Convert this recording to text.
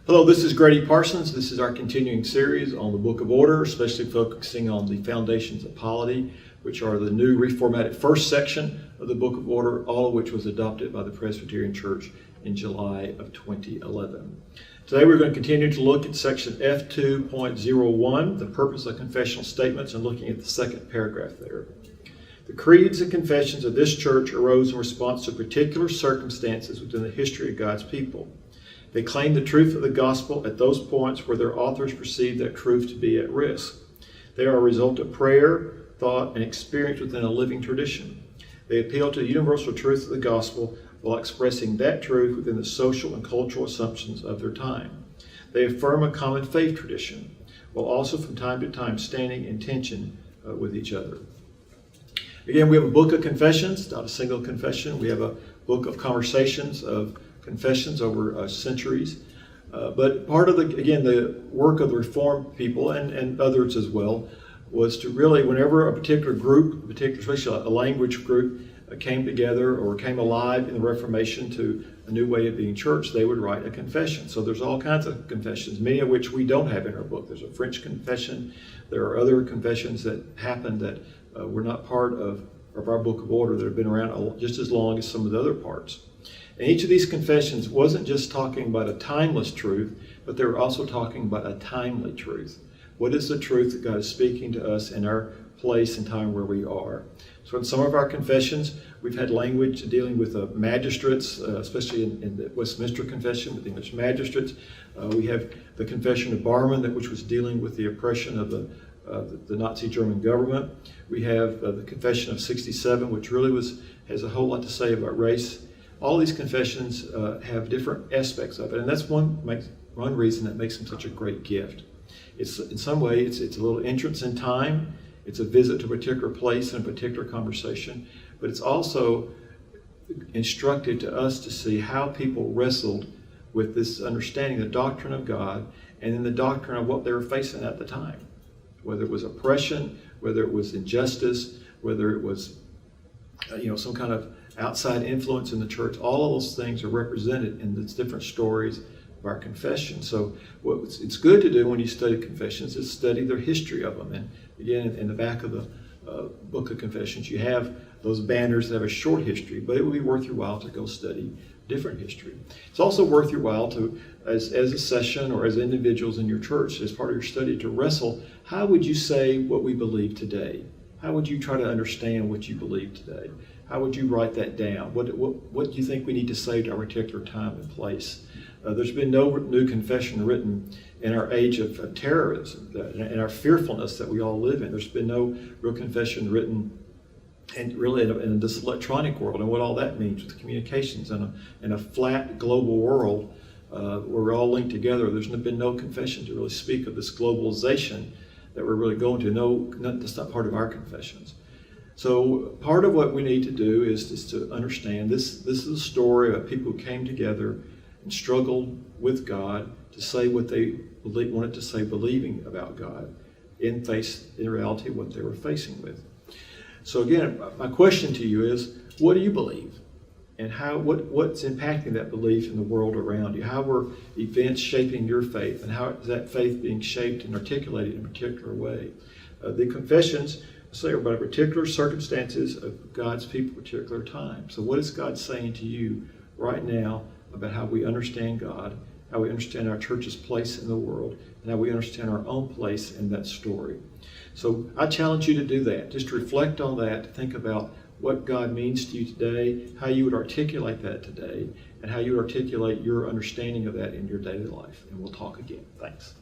Hello, this is Gradye Parsons. This is our continuing series on the Book of Order, especially focusing on the foundations of polity, which are the new reformatted first section of the Book of Order, all of which was adopted by the Presbyterian Church in July of 2011. Today we're going to continue to look at section F2.01, the purpose of confessional statements, and looking at the second paragraph there. The creeds and confessions of this church arose in response to particular circumstances within the history of God's people. They claim the truth of the gospel at those points where their authors perceive that truth to be at risk. They are a result of prayer, thought, and experience within a living tradition. They appeal to the universal truth of the gospel while expressing that truth within the social and cultural assumptions of their time. They affirm a common faith tradition, while also from time to time standing in tension with each other. Again, we have a book of confessions, not a single confession. We have a book of conversations of confessions over centuries. But part of the work of the Reformed people and others as well was to really, whenever a particular group, especially a language group, came together or came alive in the Reformation to a new way of being church, they would write a confession. So there's all kinds of confessions, many of which we don't have in our book. There's a French confession. There are other confessions that happened that were not part of our Book of Order that have been around just as long as some of the other parts. And each of these confessions wasn't just talking about a timeless truth, but they were also talking about a timely truth. What is the truth that God is speaking to us in our place and time where we are? So in some of our confessions, we've had language dealing with magistrates, especially in the Westminster Confession with English magistrates. We have the Confession of Barmen, which was dealing with the oppression of the Nazi German government. We have the Confession of 67, which really has a whole lot to say about race. All these confessions have different aspects of it, and that's one reason that makes them such a great gift. It's in some way it's a little entrance in time. It's a visit to a particular place and a particular conversation, but it's also instructive to us to see how people wrestled with this understanding, the doctrine of God, and then the doctrine of what they were facing at the time, whether it was oppression, whether it was injustice, whether it was some kind of outside influence in the church. All of those things are represented in the different stories of our confession. So what it's good to do when you study confessions is study the history of them. And again, in the back of the book of confessions, you have those banners that have a short history, but it would be worth your while to go study different history. It's also worth your while to, as a session or as individuals in your church, as part of your study, to wrestle, how would you say what we believe today? How would you try to understand what you believe today? How would you write that down? What do you think we need to say to our particular time and place? There's been no new confession written in our age of terrorism and our fearfulness that we all live in. There's been no real confession written, and really in this electronic world and what all that means with communications in a flat global world where we're all linked together. There's been no confession to really speak of this globalization that we're really going to. That's not part of our confessions. So part of what we need to do is to understand this is a story of people who came together and struggled with God to say what they wanted to say, believing about God in reality what they were facing with. So again, my question to you is, what do you believe? And what's impacting that belief in the world around you? How were events shaping your faith? And how is that faith being shaped and articulated in a particular way? The confessions say about particular circumstances of God's people, particular time. So what is God saying to you right now about how we understand God, how we understand our church's place in the world, and how we understand our own place in that story? So I challenge you to do that. Just to reflect on that, to think about what God means to you today, how you would articulate that today, and how you would articulate your understanding of that in your daily life. And we'll talk again. Thanks.